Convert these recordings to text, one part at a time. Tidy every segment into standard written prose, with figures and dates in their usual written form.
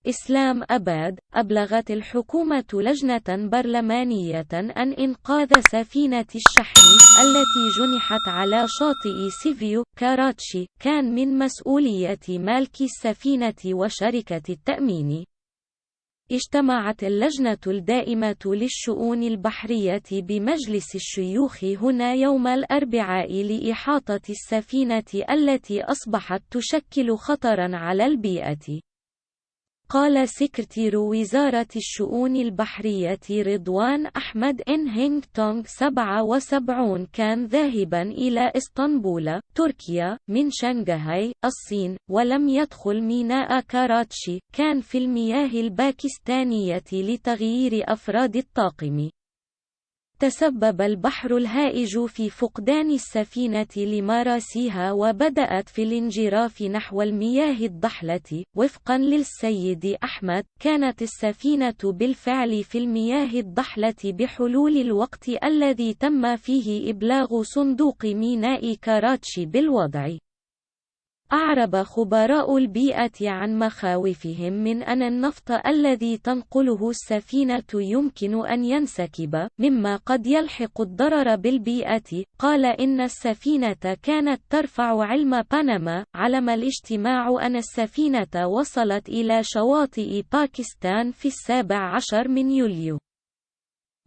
إسلام أباد، أبلغت الحكومة لجنة برلمانية أن إنقاذ سفينة الشحن التي جُنحت على شاطئ سيفيو، كاراتشي، كان من مسؤولية مالكي السفينة وشركة التأمين. اجتمعت اللجنة الدائمة للشؤون البحرية بمجلس الشيوخ هنا يوم الأربعاء لإحاطة السفينة التي أصبحت تشكل خطرًا على البيئة. قال سكرتير وزارة الشؤون البحرية رضوان أحمد إن هينغ تونغ 77 كان ذاهبا إلى إسطنبول، تركيا، من شنغهاي، الصين، ولم يدخل ميناء كاراتشي، كان في المياه الباكستانية لتغيير أفراد الطاقم. تسبب البحر الهائج في فقدان السفينة لمراسيها وبدأت في الانجراف نحو المياه الضحلة. وفقا للسيد أحمد، كانت السفينة بالفعل في المياه الضحلة بحلول الوقت الذي تم فيه إبلاغ صندوق ميناء كاراتشي بالوضع. أعرب خبراء البيئة عن مخاوفهم من أن النفط الذي تنقله السفينة يمكن أن ينسكب، مما قد يلحق الضرر بالبيئة. قال إن السفينة كانت ترفع علم بنما. علم الاجتماع أن السفينة وصلت إلى شواطئ باكستان في 17 من يوليو.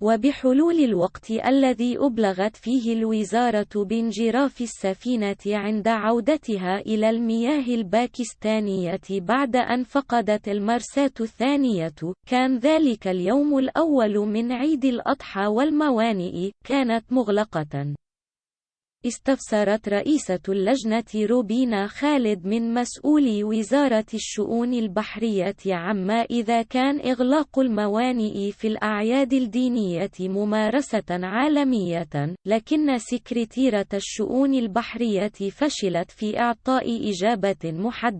وبحلول الوقت الذي أبلغت فيه الوزارة بانجراف السفينة عند عودتها إلى المياه الباكستانية بعد أن فقدت المرساة الثانية، كان ذلك اليوم الأول من عيد الأضحى والموانئ كانت مغلقة. استفسرت رئيسة اللجنة روبينا خالد من مسؤولي وزارة الشؤون البحرية عما إذا كان إغلاق الموانئ في الأعياد الدينية ممارسة عالمية، لكن سكرتيرة الشؤون البحرية فشلت في إعطاء إجابة محددة.